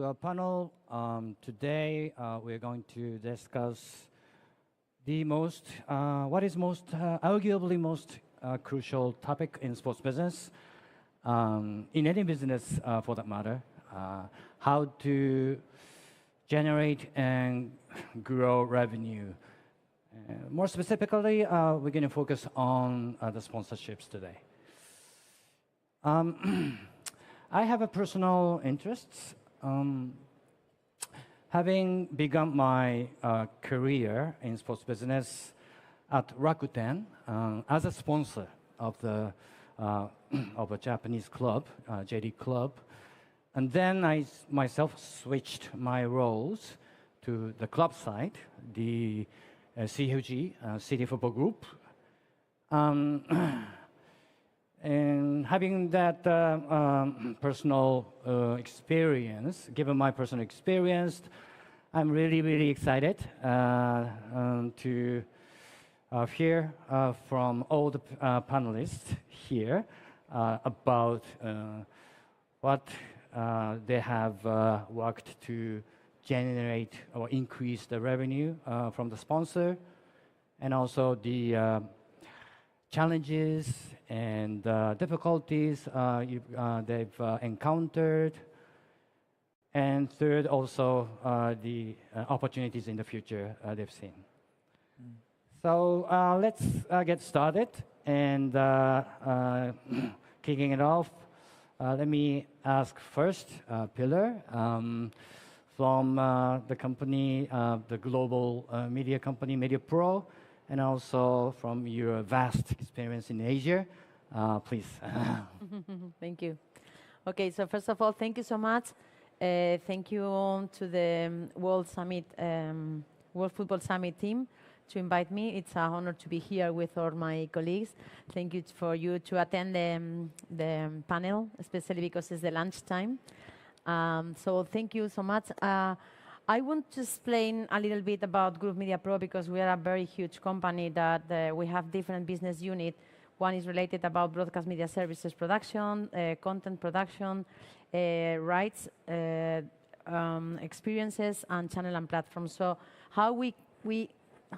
our panel. Today, we're going to discuss what is arguably most crucial topic in sports business, in any business for that matter, how to generate and grow revenue. More specifically, we're going to focus on the sponsorships today. I have a personal interest. Having begun my career in sports business at Rakuten as a sponsor of a Japanese club, J.League club, and then I myself switched my roles to the club side, the CFG, City Football Group. And having that personal experience, given my personal experience, I'm really excited to hear from all the panelists here about what they have worked to generate or increase the revenue from the sponsor, and also the challenges and difficulties they've encountered, and third, also the opportunities in the future they've seen. So let's get started, and kicking it off, let me ask first Pilar from the company, the global media company, Mediapro, and also from your vast experience in Asia. Please. Thank you. Okay, so first of all, thank you so much. Thank you to the World Football Summit team to invite me. It's an honor to be here with all my colleagues. Thank you for you to attend the panel, especially because it's the lunchtime. So thank you so much. I want to explain a little bit about Group Mediapro because we are a very huge company that we have different business units. One is related about broadcast media services production, content production, rights, experiences, and channel and platforms. So how we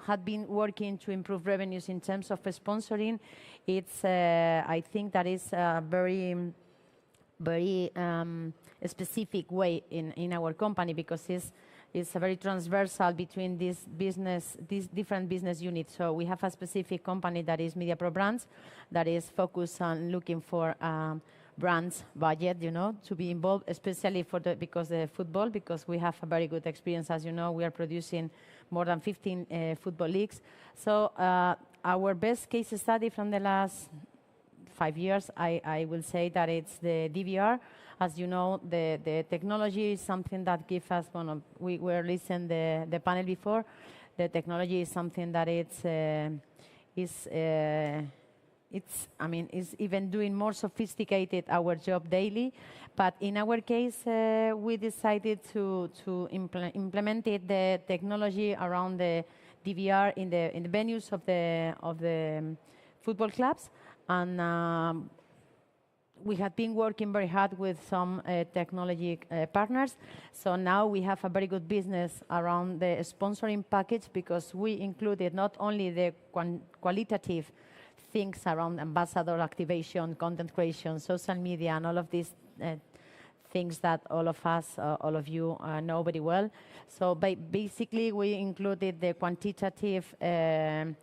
had been working to improve revenues in terms of sponsoring, it's I think that is a very specific way in our company because it's a very transversal between these different business units. So we have a specific company that is Mediapro Brands, that is focused on looking for brands budget, to be involved, especially because the football, because we have a very good experience. As you know, we are producing more than 15 football leagues. So our best case study from the last 5 years, I will say that it's the DVR. As you know, the technology is something that gives us, we were listening the panel before, the technology is something that is even doing more sophisticated our job daily. But in our case, we decided to implement the technology around the DVR in the venues of the football clubs. And we have been working very hard with some technology partners. So now we have a very good business around the sponsoring package because we included not only the qualitative things around ambassador activation, content creation, social media, and all of these things that all of us, all of you know very well. So basically, we included the quantitative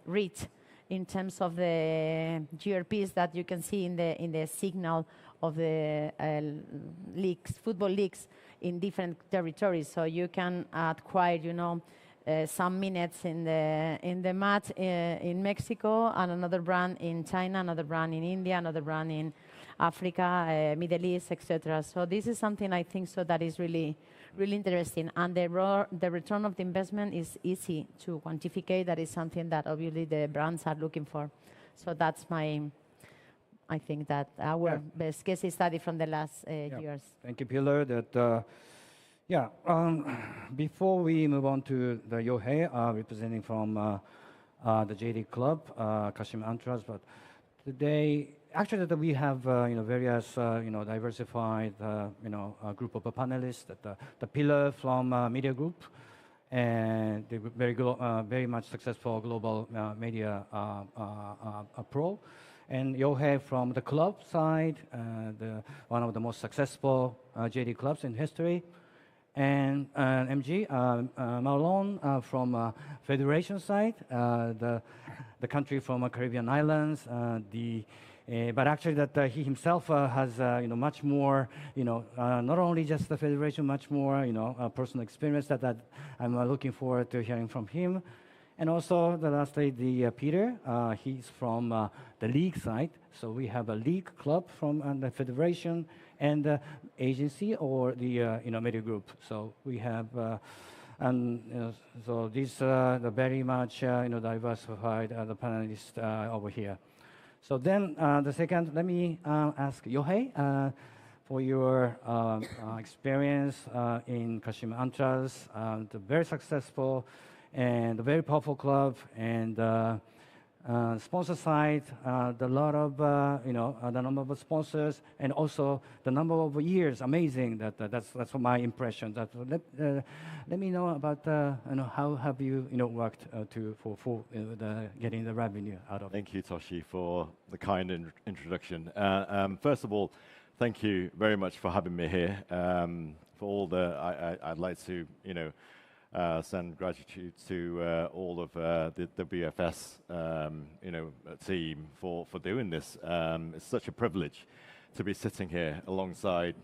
reach in terms of the GRPs that you can see in the signal of the football leagues in different territories. So you can acquire, some minutes in the match in Mexico, and another brand in China, another brand in India, another brand in Africa, Middle East, etc. So this is something I think that is really interesting, and the return of the investment is easy to quantify. That is something that obviously the brands are looking for. So that's I think that our best case study from the last years. Thank you, Pilar. Before we move on to the Yohei, representing from the J.League club, Kashima Antlers, but today actually, that we have various diversified group of panelists. The Pilar from Media Group, and the very much successful global media pro, and Yohei from the club side, one of the most successful J.League clubs in history, and MG Marlon from federation side, the country from Caribbean islands, but actually that he himself has much more, not only just the federation, much more personal experience that I'm looking forward to hearing from him. And also lastly, the Peter, he's from the league side. So we have a league club from the federation and the agency or the media group. So we have, so these the very much diversified the panelists over here. So then the second, let me ask Yohei for your experience in Kashima Antlers, the very successful and a very powerful club, and sponsor side, the lot of the number of sponsors, and also the number of years. Amazing. That's my impression. Let me know about how have you worked for getting the revenue out of it. Thank you, Toshi, for the kind introduction. First of all, thank you very much for having me here. For all I'd like to send gratitude to all of the WFS team for doing this. It's such a privilege to be sitting here alongside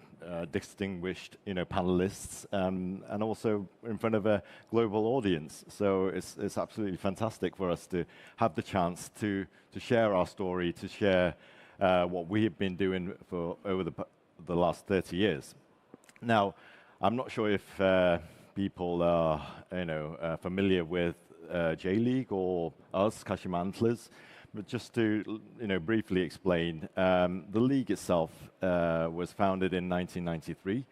distinguished panelists and also in front of a global audience. So it's absolutely fantastic for us to have the chance to share our story, to share what we have been doing for over the last 30 years. Now, I'm not sure if people are familiar with J.League or us, Kashima Antlers, but just to briefly explain, the league itself was founded in 1993,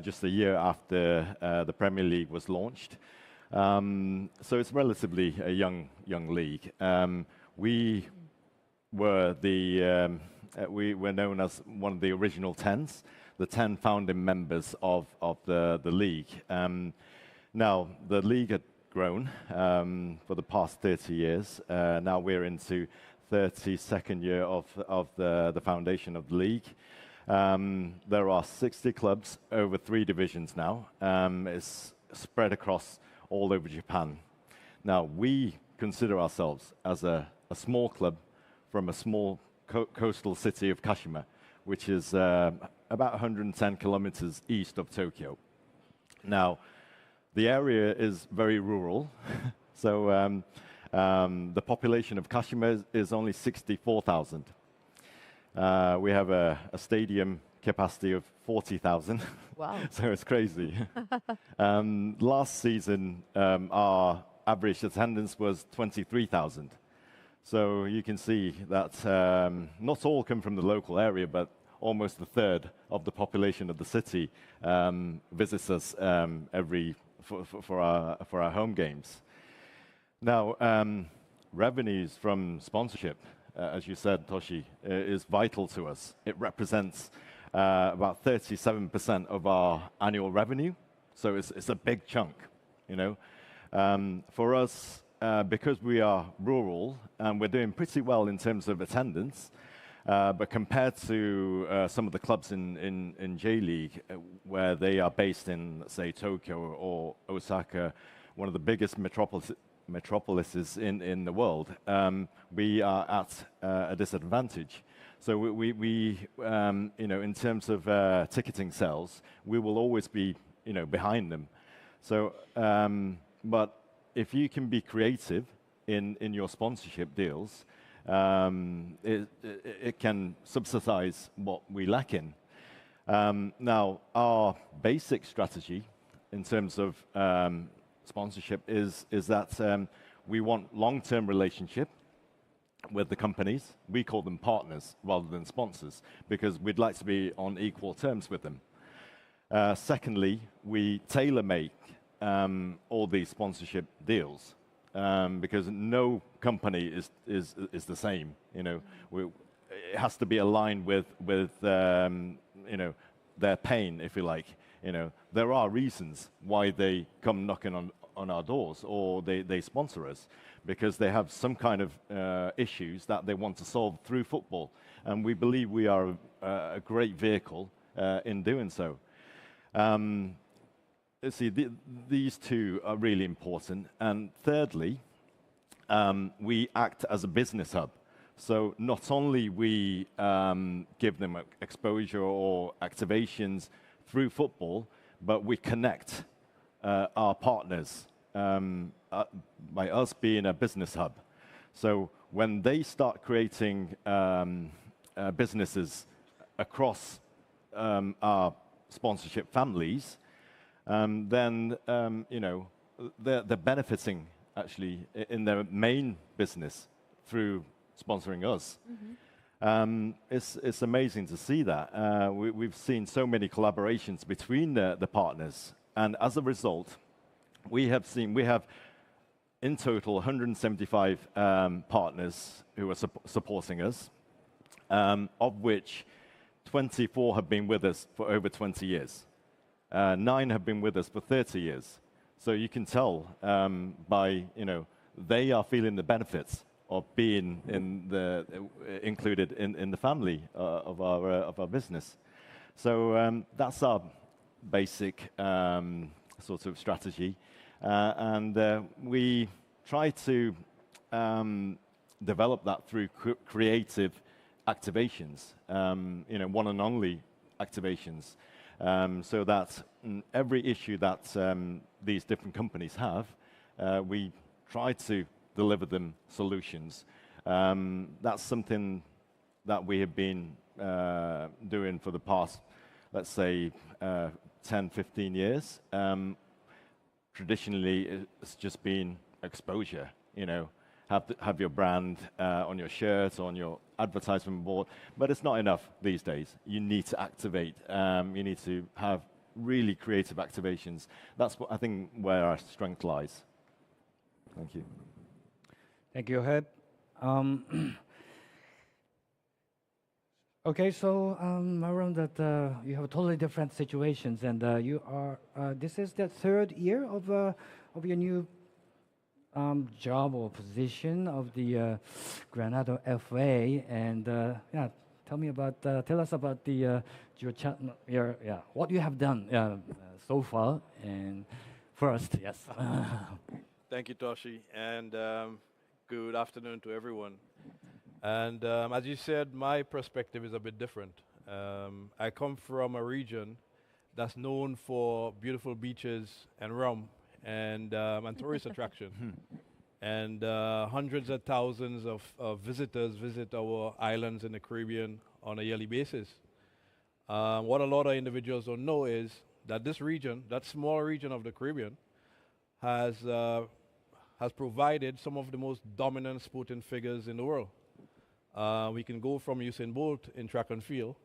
just a year after the Premier League was launched. So it's relatively a young league. We were known as one of the original 10s, the 10 founding members of the league. Now, the league had grown for the past 30 years. Now we're into 32nd year of the foundation of the league. There are 60 clubs over 3 divisions now. It's spread across all over Japan. Now, we consider ourselves as a small club from a small coastal city of Kashima, which is about 110 kilometers east of Tokyo. Now, the area is very rural, so the population of Kashima is only 64,000. We have a stadium capacity of 40,000. Wow. So it's crazy. Last season, our average attendance was 23,000. So you can see that not all come from the local area, but almost a third of the population of the city visits us for our home games. Now, revenues from sponsorship, as you said, Toshi, is vital to us. It represents about 37% of our annual revenue, so it's a big chunk. For us, because we are rural and we're doing pretty well in terms of attendance, but compared to some of the clubs in J.League, where they are based in, say, Tokyo or Osaka, one of the biggest metropolises in the world, we are at a disadvantage. So we in terms of ticketing sales, we will always be behind them. So, but if you can be creative in your sponsorship deals, it can subsidize what we lack in. Now, our basic strategy in terms of sponsorship is that we want long-term relationship with the companies. We call them partners rather than sponsors because we'd like to be on equal terms with them. Secondly, we tailor-make all these sponsorship deals. Because no company is the same. it has to be aligned with you know, their pain, if you like. You know, there are reasons why they come knocking on our doors, or they sponsor us, because they have some kind of issues that they want to solve through football, and we believe we are a great vehicle in doing so. Let's see, these two are really important, and thirdly, we act as a business hub. So not only we give them exposure or activations through football, but we connect our partners by us being a business hub. So when they start creating businesses across our sponsorship families, then you know, they're benefiting actually in their main business through sponsoring us. It's amazing to see that. We've seen so many collaborations between the partners, and as a result, we have in total 175 partners who are supporting us, of which 24 have been with us for over 20 years. 9 have been with us for 30 years. So you can tell by, you know, they are feeling the benefits of being included in the family of our business. So that's our basic sort of strategy, and we try to develop that through creative activations, you know, one and only activations, so that every issue that these different companies have, we try to deliver them solutions. That's something that we have been doing for the past, let's say, 10, 15 years. Traditionally, it's just been exposure, you know, have your brand on your shirt, on your advertisement board, but it's not enough these days. You need to activate, you need to have really creative activations. That's what I think where our strength lies. Thank you. Thank you, Yohei. Okay, so Marlon, that you have totally different situations, and you are. This is the third year of your new job or position of the Grenada FA, and yeah, tell us about what you have done so far. And first, yes. Thank you, Toshi, and good afternoon to everyone. And as you said, my perspective is a bit different. I come from a region that's known for beautiful beaches and rum and tourist attraction. And hundreds of thousands of visitors visit our islands in the Caribbean on a yearly basis. What a lot of individuals don't know is that this region, that small region of the Caribbean, has provided some of the most dominant sporting figures in the world. We can go from Usain Bolt in track and field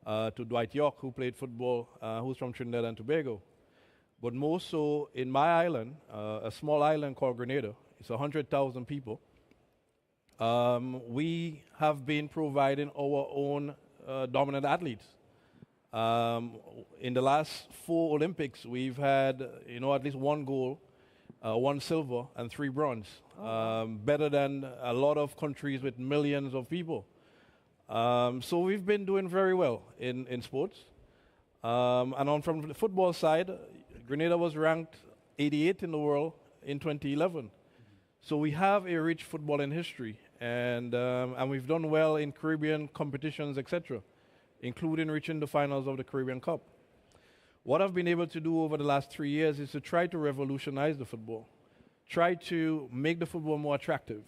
to Dwight York, who played football, who's from Trinidad and Tobago. But more so in my island, a small island called Grenada, it's 100,000 people. We have been providing our own dominant athletes. In the last 4 Olympics, we've had at least 1 gold, 1 silver, and 3 bronze. Better than a lot of countries with millions of people. So we've been doing very well in sports. And from the football side, Grenada was ranked 88th in the world in 2011. So we have a rich footballing history, and we've done well in Caribbean competitions, etc., including reaching the finals of the Caribbean Cup. What I've been able to do over the last 3 years is to try to revolutionize the football, try to make the football more attractive.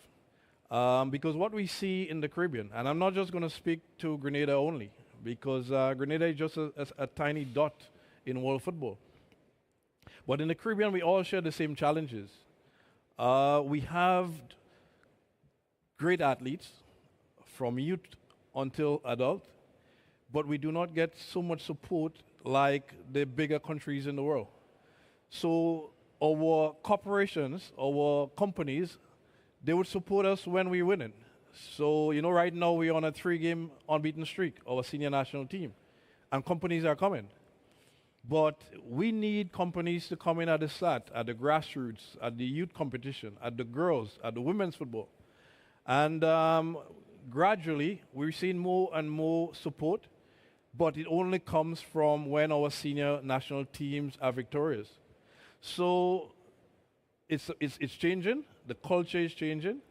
Because what we see in the Caribbean, and I'm not just going to speak to Grenada only, because Grenada is just a tiny dot in world football. But in the Caribbean, we all share the same challenges. We have great athletes from youth until adult, but we do not get so much support like the bigger countries in the world. So our corporations, our companies, they would support us when we win it. So, right now we're on a 3-game unbeaten streak, our senior national team. And companies are coming. But we need companies to come in at the start, at the grassroots, at the youth competition, at the girls, at the women's football. And gradually, we're seeing more and more support, but it only comes from when our senior national teams are victorious. So it's changing, the culture is changing,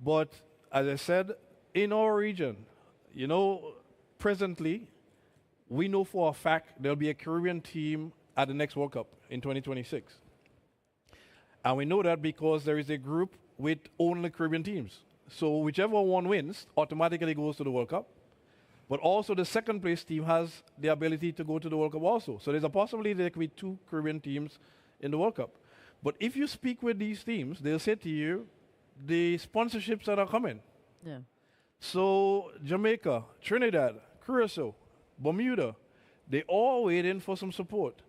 but as I said, in our region, presently, we know for a fact there'll be a Caribbean team at the next World Cup in 2026. And we know that because there is a group with only Caribbean teams. So whichever one wins automatically goes to the World Cup. But also the second place team has the ability to go to the World Cup also. So there's a possibility there could be 2 Caribbean teams in the World Cup. But if you speak with these teams, they'll say to you, the sponsorships that are coming. Yeah. So Jamaica, Trinidad, Curacao, Bermuda, they all waiting for some support.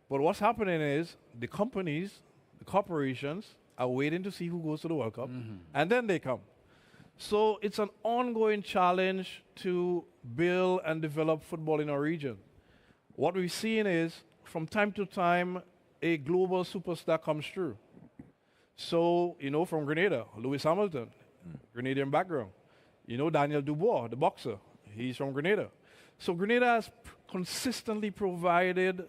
But what's happening is the companies, the corporations are waiting to see who goes to the World Cup, and then they come. So it's an ongoing challenge to build and develop football in our region. What we've seen is, from time to time, a global superstar comes through. So, from Grenada, Lewis Hamilton, Grenadian background. Daniel Dubois, the boxer, he's from Grenada. So Grenada has consistently provided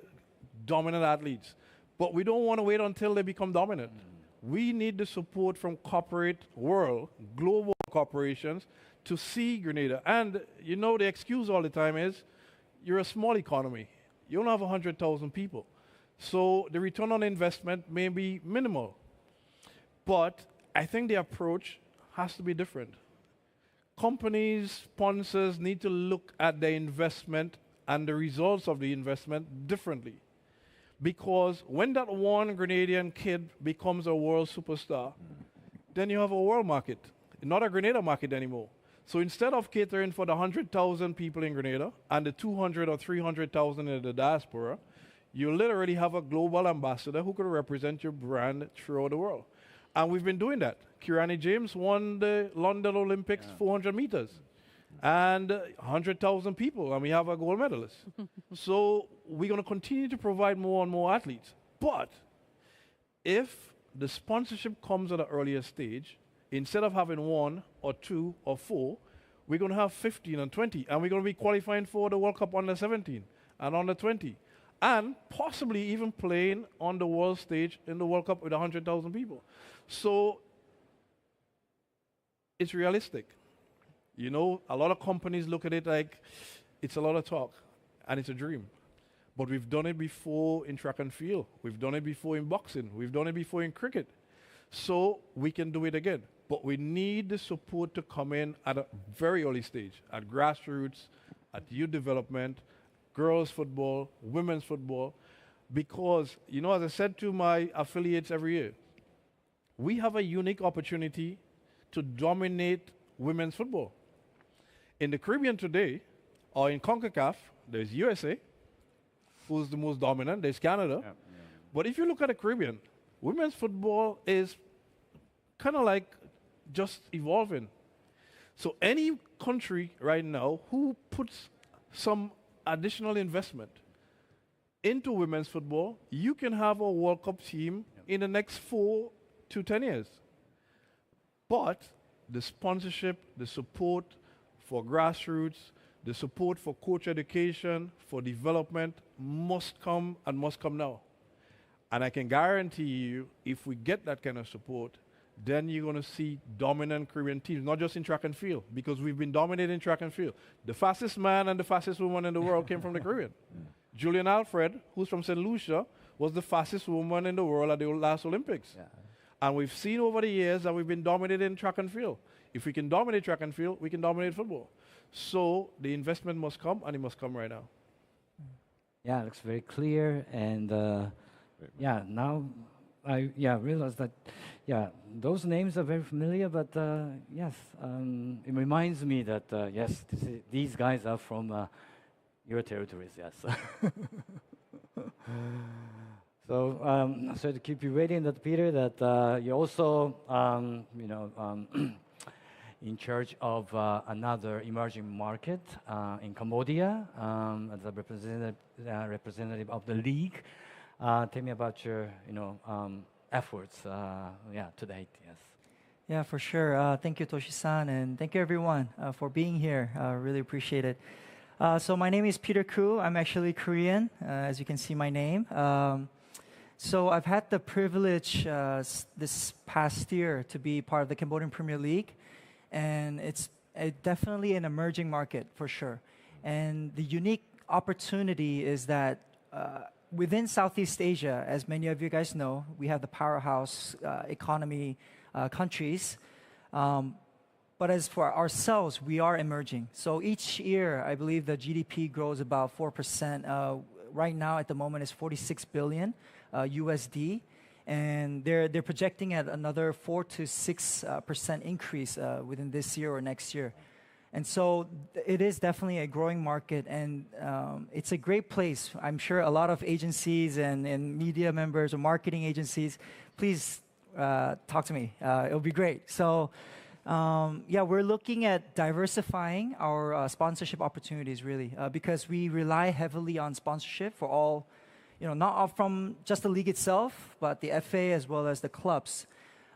dominant athletes, but we don't want to wait until they become dominant. We need the support from corporate world, global corporations, to see Grenada. And, the excuse all the time is, you're a small economy. You don't have 100,000 people. So the return on investment may be minimal. But I think the approach has to be different. Companies, sponsors need to look at their investment and the results of the investment differently. Because when that one Grenadian kid becomes a world superstar, then you have a world market, not a Grenada market anymore. So instead of catering for the 100,000 people in Grenada and the 200 or 300,000 in the diaspora, you literally have a global ambassador who could represent your brand throughout the world. And we've been doing that. Kirani James won the London Olympics 400 meters. And 100,000 people, and we have a gold medalist. So we're going to continue to provide more and more athletes. But if the sponsorship comes at an earlier stage, instead of having 1 or 2 or 4, we're going to have 15 and 20. And we're going to be qualifying for the World Cup under 17 and under 20. And possibly even playing on the world stage in the World Cup with 100,000 people. So it's realistic. A lot of companies look at it like it's a lot of talk and it's a dream. But we've done it before in track and field. We've done it before in boxing. We've done it before in cricket. So we can do it again. But we need the support to come in at a very early stage, at grassroots, at youth development, girls football, women's football. Because, as I said to my affiliates every year, we have a unique opportunity to dominate women's football. In the Caribbean today, or in CONCACAF, there's USA, who's the most dominant, there's Canada. But if you look at the Caribbean, women's football is kind of like just evolving. So any country right now who puts some additional investment into women's football, you can have a World Cup team in the next 4 to 10 years. But the sponsorship, the support for grassroots, the support for coach education, for development must come and must come now. And I can guarantee you, if we get that kind of support, then you're going to see dominant Caribbean teams, not just in track and field, because we've been dominating track and field. The fastest man and the fastest woman in the world came from the Caribbean. Julian Alfred, who's from St. Lucia, was the fastest woman in the world at the last Olympics. And we've seen over the years that we've been dominating track and field. If we can dominate track and field, we can dominate football. So the investment must come, and it must come right now. Yeah, it looks very clear. And now I realize that, those names are very familiar, but yes, it reminds me that, yes, these guys are from your territories, yes. So, so to keep you waiting, that Peter, that you also, in charge of another emerging market in Cambodia as a representative of the league. Tell me about your, efforts, to date. Yes. Yeah, for sure. Thank you, Toshi-san, and thank you everyone for being here. Really appreciate it. So my name is Peter Koo. I'm actually Korean, as you can see my name. So I've had the privilege this past year to be part of the Cambodian Premier League, and it's definitely an emerging market for sure. And the unique opportunity is that within Southeast Asia, as many of you guys know, we have the powerhouse economy countries. But as for ourselves, we are emerging. So each year, I believe the GDP grows about 4%. Right now, at the moment, it's 46 billion USD. And they're projecting at another 4 to 6% increase within this year or next year. And so it is definitely a growing market, and it's a great place. I'm sure a lot of agencies and media members or marketing agencies, please talk to me. It'll be great. So we're looking at diversifying our sponsorship opportunities, really, because we rely heavily on sponsorship for all, not from just the league itself, but the FA as well as the clubs.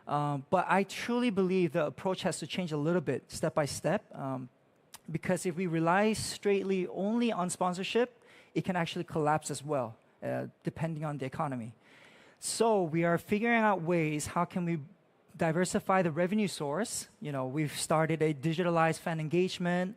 But I truly believe the approach has to change a little bit, step by step, because if we rely straightly only on sponsorship, it can actually collapse as well, depending on the economy. So we are figuring out ways, how can we diversify the revenue source? We've started a digitalized fan engagement,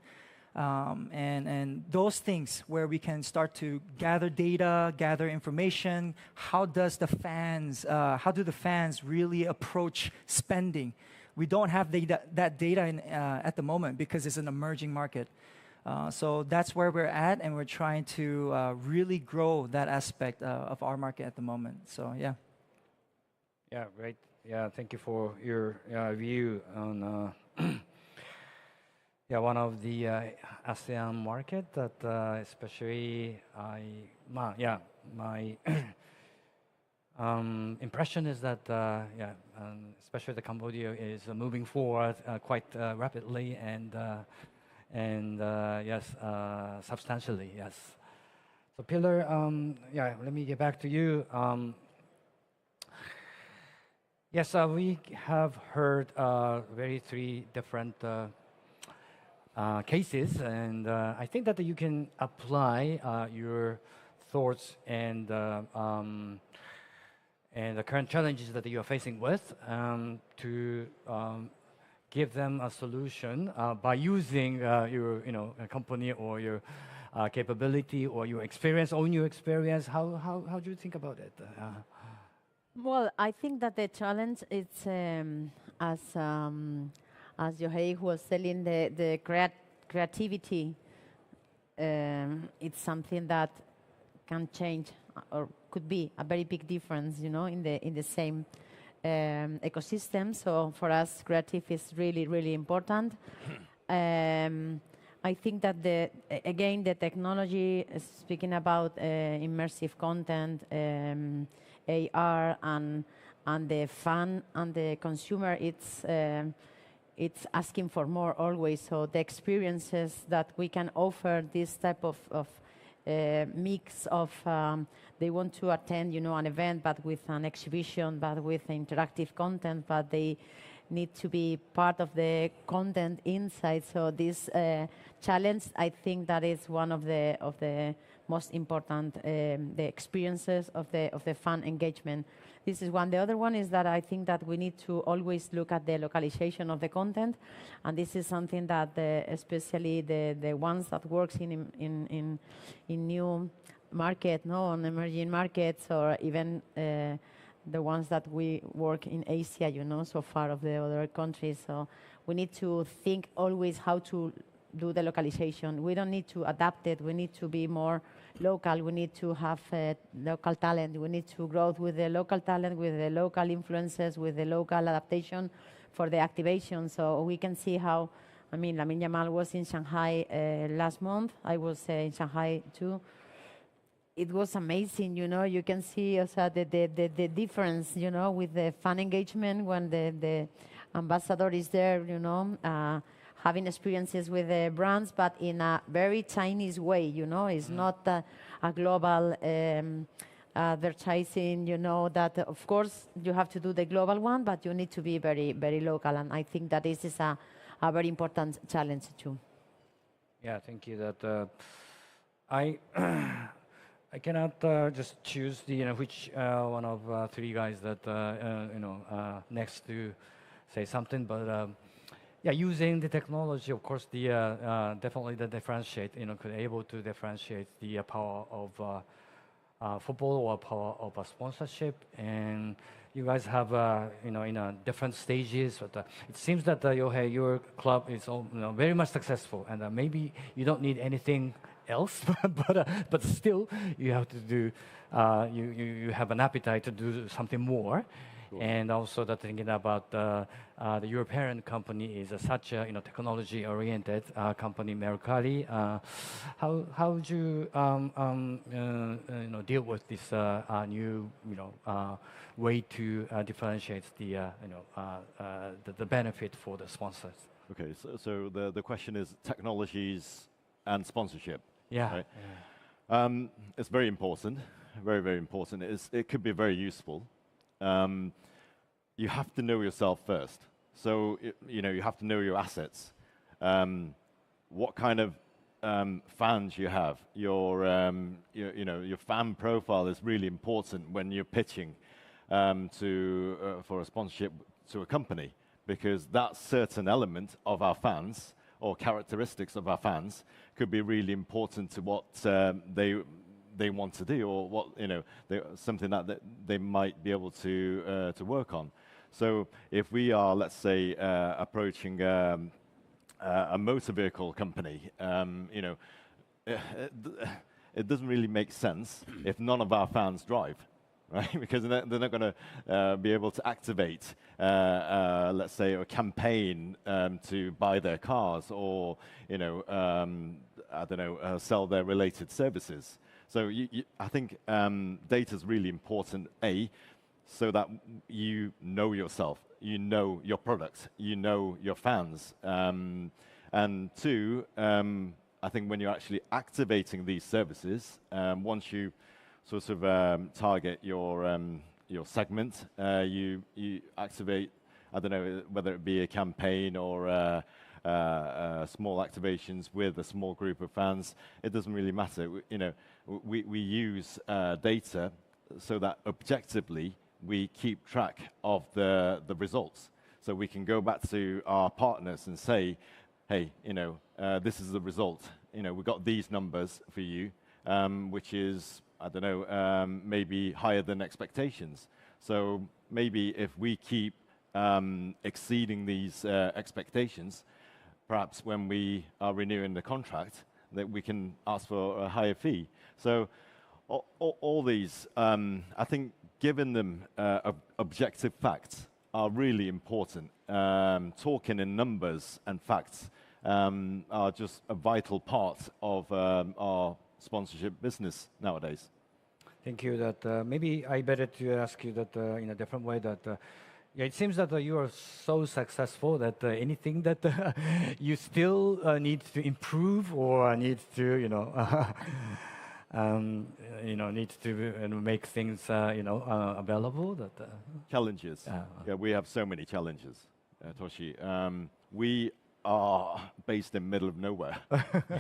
and those things where we can start to gather data, gather information. How do the fans really approach spending? We don't have that data at the moment because it's an emerging market. So that's where we're at, and we're trying to really grow that aspect of our market at the moment. So, yeah. Yeah, great. Yeah, thank you for your view on one of the ASEAN market that especially my impression is that especially the Cambodia is moving forward quite rapidly and substantially. Yes. So Pilar, let me get back to you. Yes, we have heard three different cases, and I think that you can apply your thoughts and the current challenges that you are facing with to give them a solution by using your company or your capability or your experience, own your experience. How do you think about it? Well, I think that the challenge is as Yohei was telling, the creativity. It's something that can change or could be a very big difference, in the same ecosystem. So for us, creative is really, really important. I think that the technology, speaking about immersive content, AR, and the fan and the consumer, it's asking for more always. So the experiences that we can offer, this type of mix of they want to attend, an event, but with an exhibition, but with interactive content, but they need to be part of the content inside. So this challenge, I think that is one of the most important, the experiences of the fan engagement. This is one. The other one is that I think that we need to always look at the localization of the content, and this is something that especially the ones that works in new market, on emerging markets, or even the ones that we work in Asia, so far of the other countries. So we need to think always how to do the localization. We don't need to adapt it. We need to be more local. We need to have local talent. We need to grow with the local talent, with the local influences, with the local adaptation for the activation. So we can see how, Lamine Yamal was in Shanghai last month. I was in Shanghai too. It was amazing, you can see also the difference, with the fan engagement when ambassador is there, having experiences with the brands, but in a very Chinese way, It's not a global advertising, that of course you have to do the global one, but you need to be very, very local. And I think that this is a very important challenge too. Yeah, thank you. That I I cannot just choose which one of three guys that next to say something, but yeah, using the technology, of course, the definitely the differentiate, could able to differentiate the power of football or power of a sponsorship, and you guys have in different stages. But it seems that Yohei, your club is very much successful, and maybe you don't need anything else, but still you have to do. You have an appetite to do something more. Cool. And also that thinking about the European company is such a technology-oriented company, Mercari. How would you deal with this new way to differentiate the benefit for the sponsors? Okay, so the question is technologies and sponsorship. Yeah. Right? Yeah. It's very important, very, very important. It could be very useful. You have to know yourself first. So you have to know your assets. What kind of fans you have. Your fan profile is really important when you're pitching for a sponsorship to a company, because that certain element of our fans or characteristics of our fans could be really important to what they want to do, or what something that they might be able to work on. So if we are, let's say, approaching a motor vehicle company, it doesn't really make sense if none of our fans drive, right? Because they're not going to be able to activate, let's say, a campaign to buy their cars, or I don't know, sell their related services. So I think data is really important, so that you know yourself, you know your product, you know your fans. And two, I think when you're actually activating these services, once you sort of target your segment, you activate, I don't know, whether it be a campaign or small activations with a small group of fans, it doesn't really matter. We use data so that objectively we keep track of the results. So we can go back to our partners and say, hey, this is the result. We got these numbers for you, which is, I don't know, maybe higher than expectations. So maybe if we keep exceeding these expectations, perhaps when we are renewing the contract, that we can ask for a higher fee. So all these, I think, giving them objective facts are really important. Talking in numbers and facts are just a vital part of our sponsorship business nowadays. Thank you. That maybe I better to ask you that in a different way. That it seems that you are so successful that anything that you still need to improve or need to need to make things available. That challenges. Yeah, we have so many challenges, Toshi. We are based in the middle of nowhere.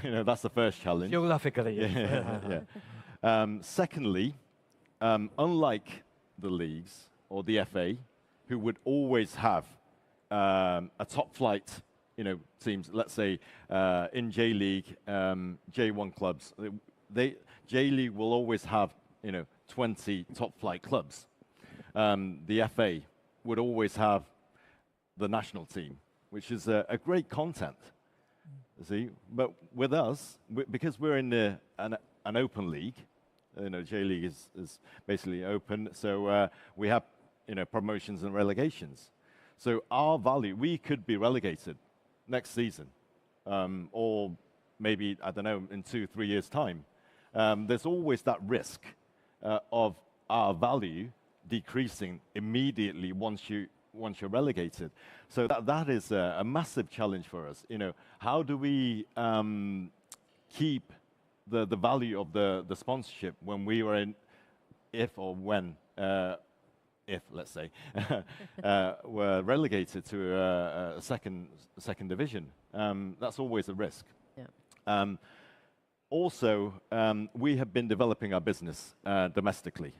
That's the first challenge. Geographically, yes. Yeah. Secondly, unlike the leagues or the FA, who would always have a top flight, teams. Let's say in J.League, J1 clubs, J.League will always have 20 top flight clubs. The FA would always have the national team, which is a great content. See, but with us, because we're in an open league, J.League is basically open, so we have promotions and relegations. So our value, we could be relegated next season, or maybe, I don't know, in 2-3 years' time. There's always that risk of our value decreasing immediately once you once you're relegated. So that is a massive challenge for us. How do we keep the value of the sponsorship when we were in, if let's say, were relegated to a second division? That's always a risk. Yeah. Also, we have been developing our business domestically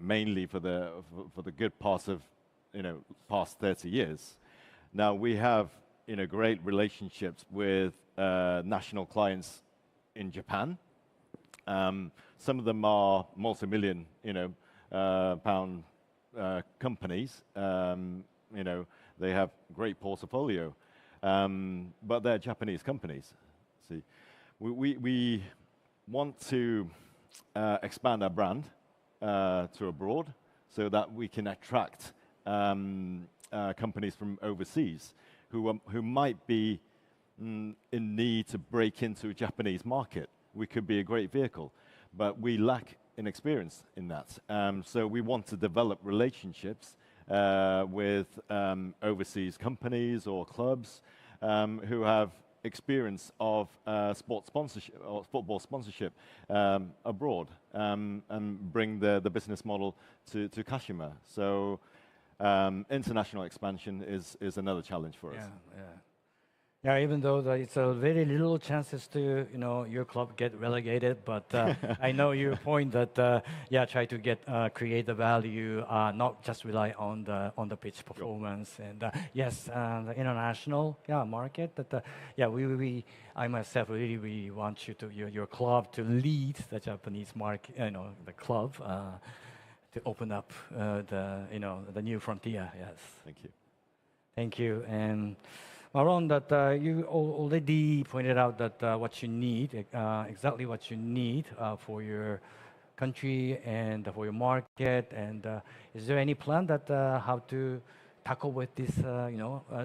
mainly for the good parts of past 30 years. Now we have great relationships with national clients in Japan. Some of them are multi-million pound companies. They have great portfolio, but they're Japanese companies. See, we want to expand our brand to abroad so that we can attract companies from overseas who might be in need to break into a Japanese market. We could be a great vehicle, but we lack in experience in that. So we want to develop relationships with overseas companies or clubs who have experience of sports sponsorship or football sponsorship abroad, and bring the business model to Kashima. So international expansion is another challenge for us. Yeah, even though it's a very little chances to your club get relegated, but I know your point that try to create the value, not just rely on the pitch performance. Sure. And yes, the international market. That I myself really want your club to lead the Japanese market, the club to open up the new frontier. Yes. Thank you. Thank you. And Marlon, that you already pointed out that what you need, exactly what you need for your country and for your market. And is there any plan that how to tackle with this?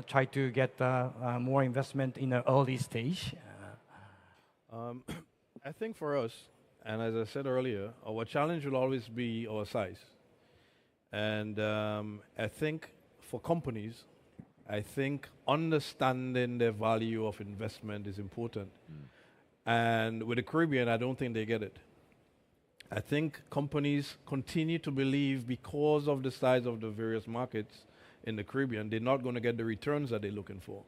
Try to get more investment in the early stage. I think for us, and as I said earlier, our challenge will always be our size. And I think for companies, understanding the value of investment is important. And with the Caribbean, I don't think they get it. I think companies continue to believe because of the size of the various markets in the Caribbean, they're not going to get the returns that they're looking for.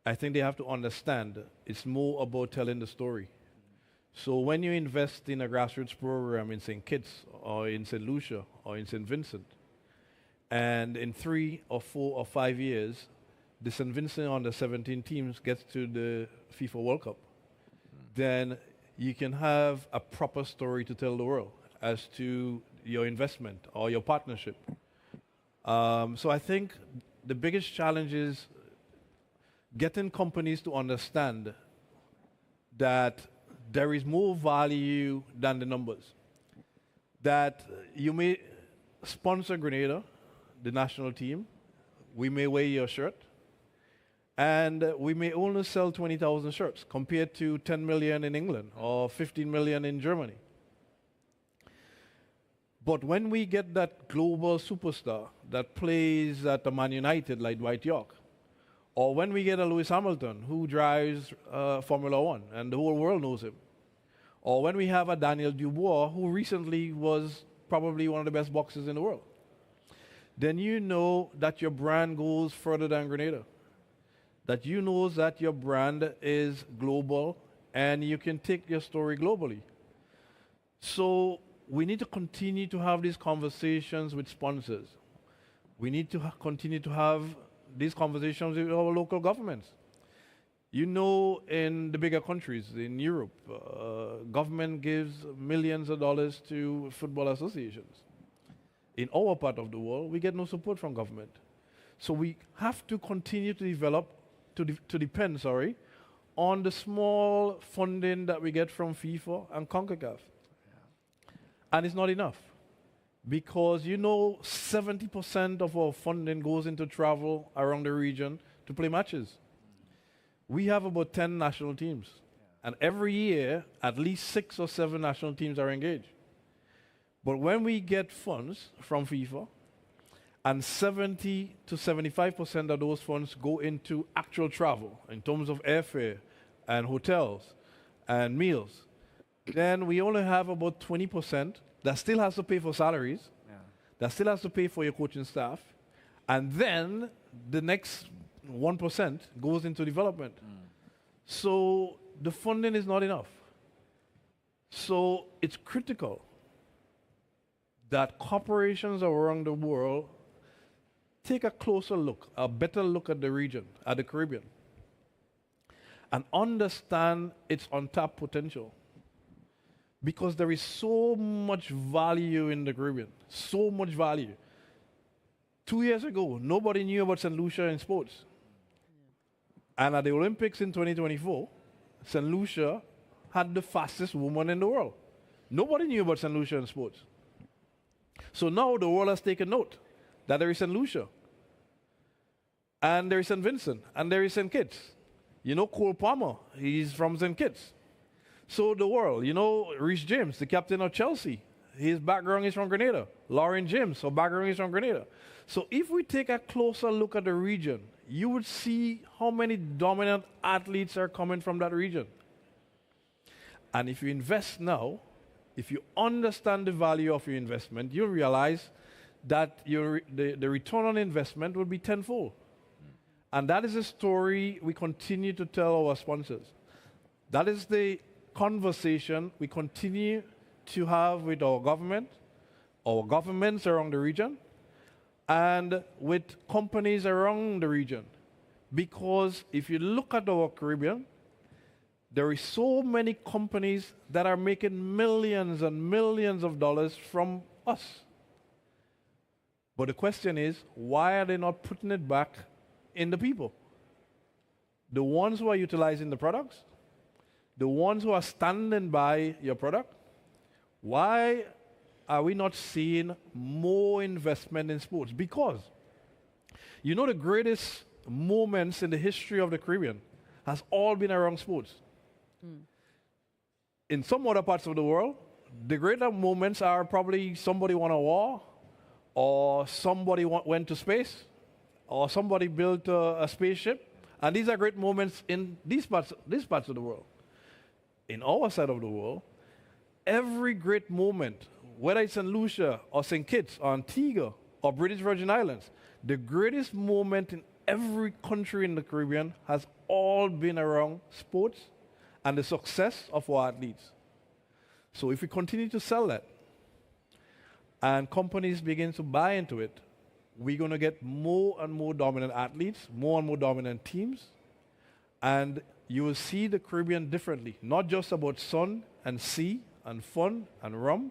I think they have to understand it's more about telling the story. So when you invest in a grassroots program in St. Kitts or in St. Lucia or in St. Vincent, and in 3 or 4 or 5 years, the St. Vincent under 17 teams gets to the FIFA World Cup, then you can have a proper story to tell the world as to your investment or your partnership. So I think the biggest challenge is getting companies to understand that there is more value than the numbers. That you may sponsor Grenada, the national team, we may wear your shirt, and we may only sell 20,000 shirts compared to 10 million in England or 15 million in Germany. But when we get that global superstar that plays at the Man United like Dwight York, or when we get a Lewis Hamilton who drives Formula One and the whole world knows him, or when we have a Daniel Dubois who recently was probably one of the best boxers in the world, then you know that your brand goes further than Grenada. That you know that your brand is global and you can take your story globally. So we need to continue to have these conversations with sponsors. We need to continue to have these conversations with our local governments. You know, in the bigger countries, in Europe, government gives millions of dollars to football associations. In our part of the world, we get no support from government. So we have to continue to depend on the small funding that we get from FIFA and CONCACAF. And it's not enough. Because 70% of our funding goes into travel around the region to play matches. We have about 10 national teams. And every year, at least 6 or 7 national teams are engaged. But when we get funds from FIFA, And 70 to 75% of those funds go into actual travel in terms of airfare and hotels and meals. Then we only have about 20% that still has to pay for salaries, that still has to pay for your coaching staff, and then the next 1% goes into development. So the funding is not enough. So it's critical that corporations around the world take a closer look, a better look at the region, at the Caribbean, and understand its untapped potential. Because there is so much value in the Caribbean, so much value. 2 years ago, nobody knew about St. Lucia in sports. And at the Olympics in 2024, St. Lucia had the fastest woman in the world. Nobody knew about St. Lucia in sports. So now the world has taken note that there is St. Lucia, and there is St. Vincent, and there is St. Kitts. You know Cole Palmer, he's from St. Kitts. So the world, you know Reece James, the captain of Chelsea, his background is from Grenada. Lauren James, her background is from Grenada. So if we take a closer look at the region, you would see how many dominant athletes are coming from that region. And if you invest now, if you understand the value of your investment, you'll realize that the return on investment will be tenfold. And that is a story we continue to tell our sponsors. That is the conversation we continue to have with our government, our governments around the region, and with companies around the region. Because if you look at our Caribbean, there is so many companies that are making millions and millions of dollars from us. But the question is, why are they not putting it back in the people? The ones who are utilizing the products, the ones who are standing by your product. Why are we not seeing more investment in sports? Because, you know, the greatest moments in the history of the Caribbean has all been around sports. In some other parts of the world, the greater moments are probably somebody won a war, or somebody went to space, or somebody built a spaceship. And these are great moments in these parts of the world. In our side of the world, every great moment, whether it's St. Lucia or St. Kitts or Antigua or British Virgin Islands, the greatest moment in every country in the Caribbean has all been around sports and the success of our athletes. So if we continue to sell that and companies begin to buy into it, we're going to get more and more dominant athletes, more and more dominant teams, and you will see the Caribbean differently, not just about sun and sea and fun and rum,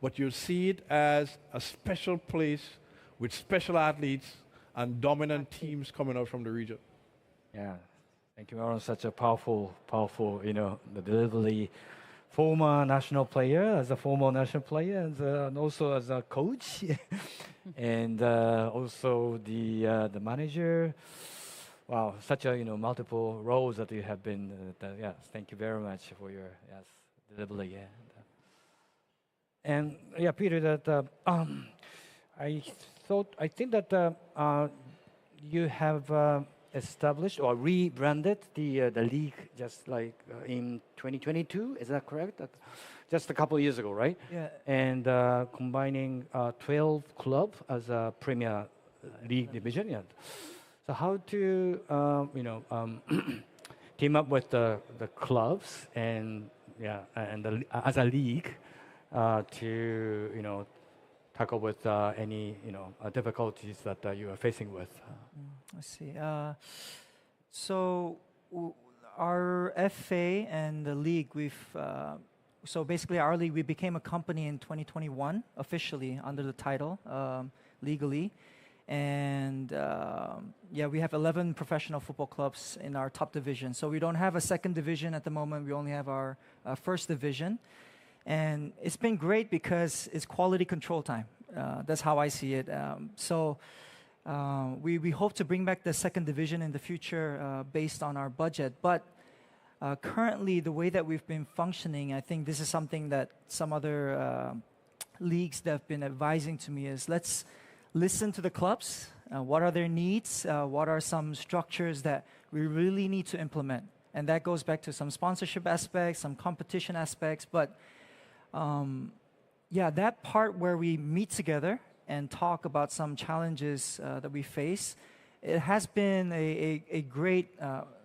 but you'll see it as a special place with special athletes and dominant teams coming out from the region. Yeah, thank you, Marlon. Such a powerful, the delivery. Former national player, as a former national player, and also as a coach, and also the manager. Wow, such a multiple roles that you have been. Yes, thank you very much for your delivery. Yeah. And yeah, Peter, that I think that you have established or rebranded the league just like in 2022. Is that correct? Just a couple of years ago, right? Yeah. And combining 12 clubs as a Premier League division. Yeah. So how to team up with the clubs and as a league to tackle with any difficulties that you are facing with. Let's see. So our FA and the league, so basically our league, we became a company in 2021 officially under the title legally. And we have 11 professional football clubs in our top division. So we don't have a second division at the moment. We only have our first division. And it's been great because it's quality control time. That's how I see it. We hope to bring back the second division in the future based on our budget. But currently, the way that we've been functioning, I think this is something that some other leagues that have been advising to me is let's listen to the clubs. What are their needs? What are some structures that we really need to implement? And that goes back to some sponsorship aspects, some competition aspects. But yeah, that part where we meet together and talk about some challenges that we face, it has been a great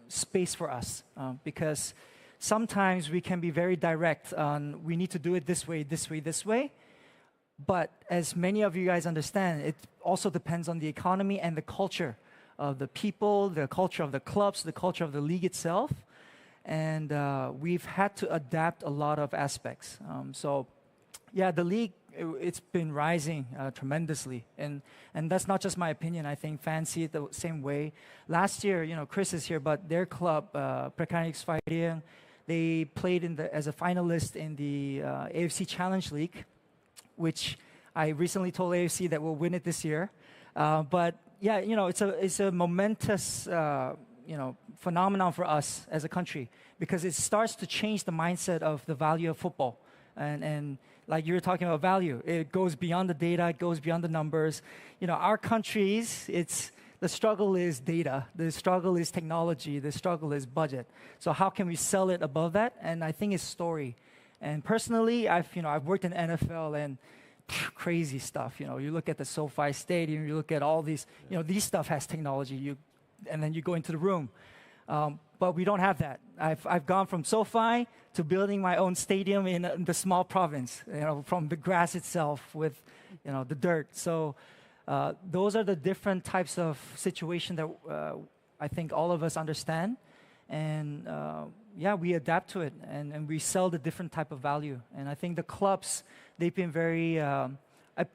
space for us because sometimes we can be very direct on we need to do it this way, this way, this way. But as many of you guys understand, it also depends on the economy and the culture of the people, the culture of the clubs, the culture of the league itself. And we've had to adapt a lot of aspects. So yeah, the league, it's been rising tremendously. And that's not just my opinion. I think fans see it the same way. Last year, you know, Chris is here, but their club, Prekanix Fighting, they played as a finalist in the AFC Challenge League, which I recently told AFC that we'll win it this year. But yeah, you know, it's a momentous phenomenon for us as a country because it starts to change the mindset of the value of football. And like you were talking about value, it goes beyond the data, it goes beyond the numbers. You know, our countries, the struggle is data, the struggle is technology, the struggle is budget. So how can we sell it above that? And I think it's story. And personally, I've worked in NFL and crazy stuff. You know, you look at the SoFi Stadium, you look at all these, you know, these stuff has technology. And then you go into the room. But we don't have that. I've gone from SoFi to building my own stadium in the small province, you know, from the grass itself with, you know, the dirt. So those are the different types of situation that I think all of us understand. And yeah, we adapt to it and we sell the different type of value. And I think the clubs, they've been very,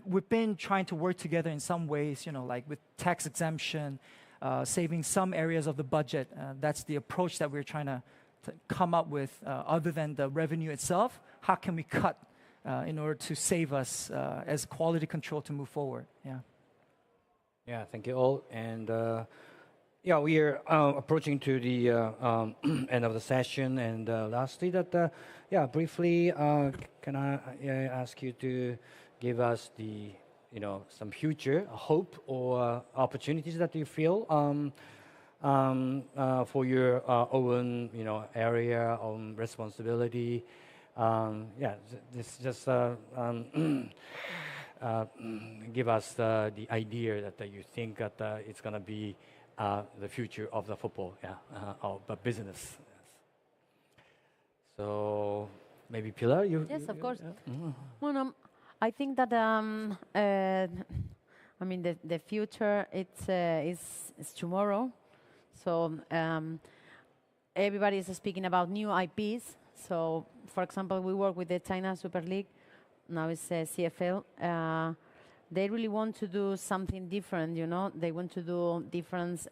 we've been trying to work together in some ways, you know, like with tax exemption, saving some areas of the budget. That's the approach that we're trying to come up with. Other than the revenue itself, how can we cut in order to save us as quality control to move forward? Yeah. Yeah, thank you all. And yeah, we are approaching to the end of the session. And lastly, yeah, briefly, can I ask you to give us the some future hope or opportunities that you feel for your own area, own responsibility. Yeah, this just give us the idea that you think that it's going to be the future of the football, of the business. Yes. So maybe Pilar, you? Yes, of course. Yeah. Mm-hmm. Well, I think that I mean the future is tomorrow. So everybody is speaking about new IPs. So for example, we work with the China Super League. Now it's CFL. They really want to do something different. You know, they want to do different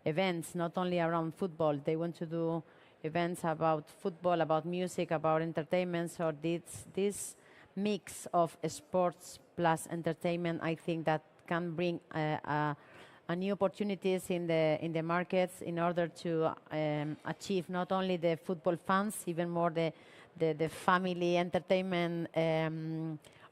events, not only around football. They want to do events about football, about music, about entertainment. So this mix of sports plus entertainment, I think that can bring new opportunities in the markets in order to achieve not only the football fans, even more the family entertainment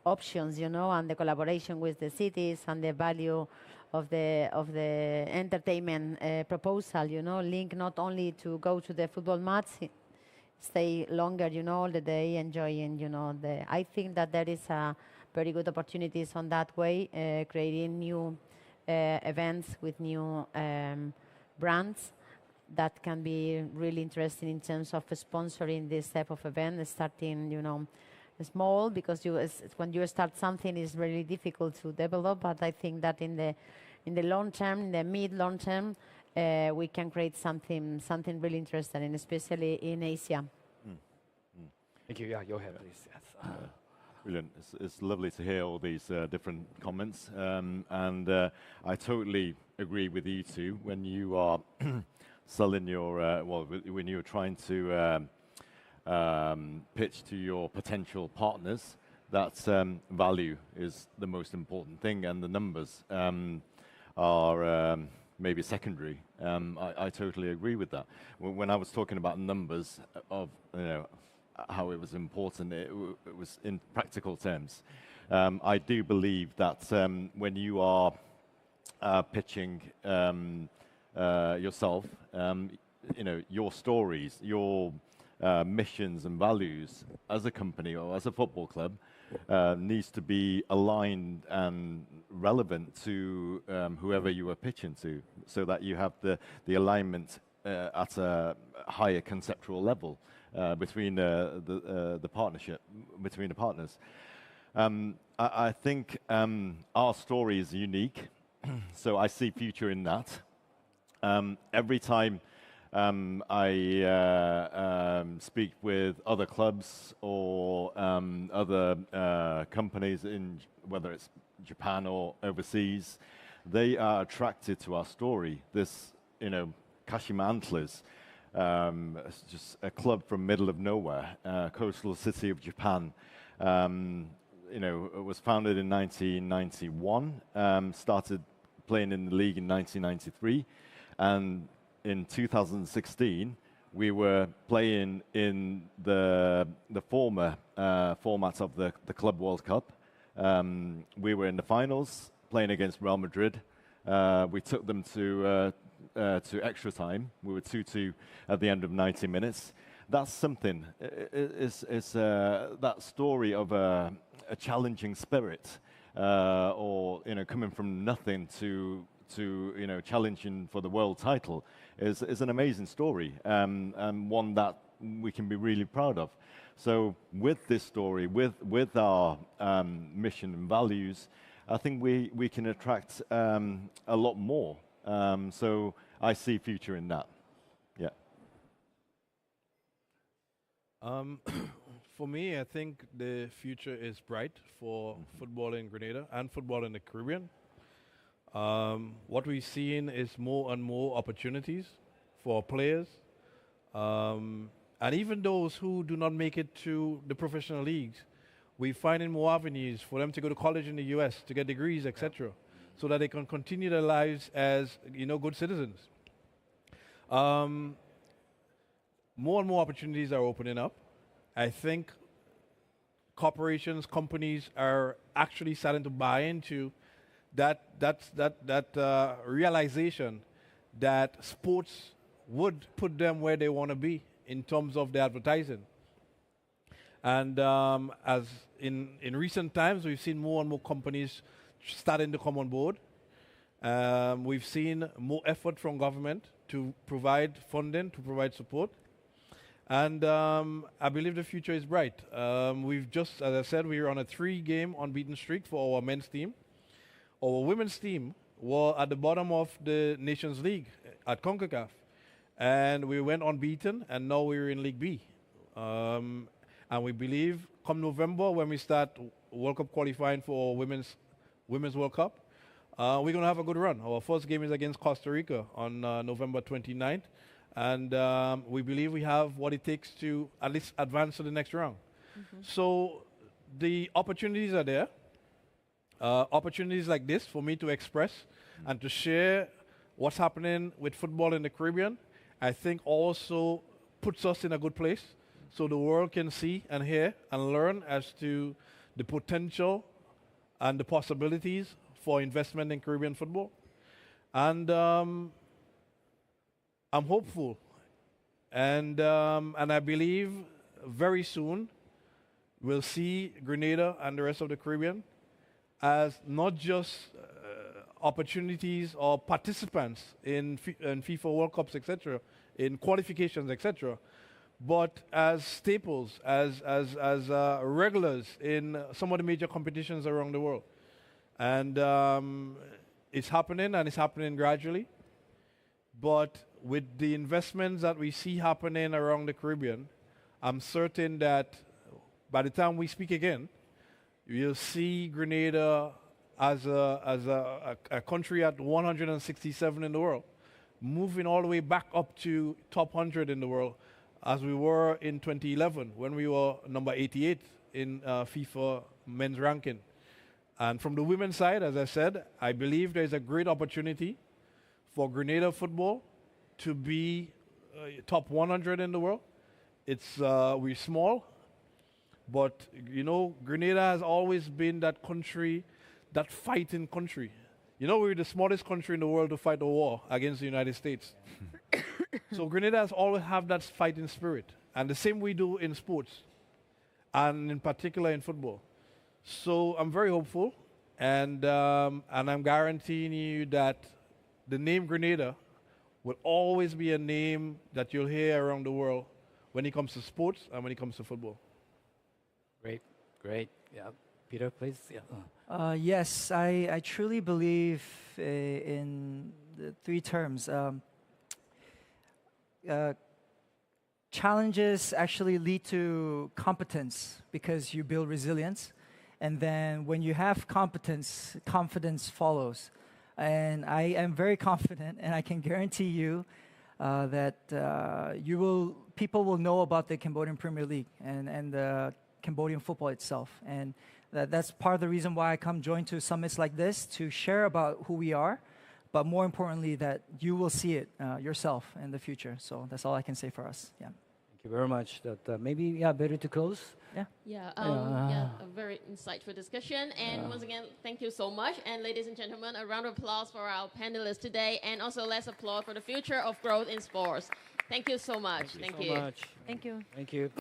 options, and the collaboration with the cities and the value of the entertainment proposal, link not only to go to the football match, stay longer, all the day, enjoying, I think that there is a very good opportunities on that way, creating new events with new brands that can be really interesting in terms of sponsoring this type of event, starting, small, because when you start something, it's really difficult to develop. But I think that in the long term, in the mid-long term, we can create something really interesting, and especially in Asia. Thank you. Yeah, Yohei, please. Yes. Brilliant. It's lovely to hear all these different comments. And I totally agree with you two when you are selling your, when you're trying to pitch to your potential partners, that value is the most important thing, and the numbers are maybe secondary. I totally agree with that. When I was talking about numbers of, how it was important, it was in practical terms. I do believe that when you are pitching yourself, your stories, your missions and values as a company or as a football club needs to be aligned and relevant to whoever you are pitching to, so that you have the alignment at a higher conceptual level between the partnership, between the partners. I think our story is unique, so I see future in that. Every time I speak with other clubs or other companies in whether it's Japan or overseas, they are attracted to our story. This, Kashima Antlers, it's just a club from middle of nowhere, coastal city of Japan. It was founded in 1991, started playing in the league in 1993, and in 2016, we were playing in the former format of the Club World Cup. We were in the finals, playing against Real Madrid. We took them to extra time. We were 2-2 at the end of 90 minutes. That's something. It's that story of a challenging spirit, or coming from nothing to challenging for the world title is an amazing story, and one that we can be really proud of. So with this story, with our mission and values, I think we can attract a lot more. So I see future in that. Yeah. For me, I think the future is bright for football in Grenada and football in the Caribbean. What we've seen is more and more opportunities for players, and even those who do not make it to the professional leagues. We're finding more avenues for them to go to college in the US to get degrees, etc., so that they can continue their lives as good citizens. More and more opportunities are opening up. I think corporations, companies are actually starting to buy into that realization that sports would put them where they want to be in terms of the advertising. And as in recent times, we've seen more and more companies starting to come on board. We've seen more effort from government to provide funding, to provide support. And I believe the future is bright. We've just, as I said, we're on a 3-game unbeaten streak for our men's team. Our women's team were at the bottom of the Nations League at CONCACAF. And we went unbeaten, and now we're in League B. And we believe come November, when we start World Cup qualifying for our Women's World Cup, we're going to have a good run. Our first game is against Costa Rica on November 29th. And we believe we have what it takes to at least advance to the next round. Mm-hmm. So the opportunities are there. Opportunities like this for me to express and to share what's happening with football in the Caribbean, I think also puts us in a good place so the world can see and hear and learn as to the potential and the possibilities for investment in Caribbean football. And I'm hopeful. And I believe very soon we'll see Grenada and the rest of the Caribbean as not just opportunities or participants in FIFA World Cups, etc., in qualifications, etc., but as staples, as regulars in some of the major competitions around the world. And it's happening, and it's happening gradually. But with the investments that we see happening around the Caribbean, I'm certain that by the time we speak again, you'll see Grenada as a country at 167 in the world, moving all the way back up to top 100 in the world, as we were in 2011 when we were number 88 in FIFA men's ranking. And from the women's side, as I said, I believe there's a great opportunity for Grenada football to be top 100 in the world. We're small, But, you know, Grenada has always been that country, that fighting country. You know, we're the smallest country in the world to fight a war against the United States. So Grenada has always have that fighting spirit. And the same we do in sports, and in particular in football. So I'm very hopeful, and I'm guaranteeing you that the name Grenada will always be a name that you'll hear around the world when it comes to sports and when it comes to football. Great, great. Yeah, Peter, please. Yeah. Yes, I truly believe in the three terms. Challenges actually lead to competence because you build resilience. And then when you have competence, confidence follows. And I am very confident, and I can guarantee you that people will know about the Cambodian Premier League and the Cambodian football itself. And that's part of the reason why I come join to summits like this, to share about who we are, but more importantly, that you will see it yourself in the future. So that's all I can say for us. Yeah. Thank you very much. That maybe better to close. Yeah, a very insightful discussion. And once again, thank you so much. And ladies and gentlemen, a round of applause for our panelists today. And also let's applaud for the future of growth in sports. Thank you so much. Thank you so much. Thank you. Thank you.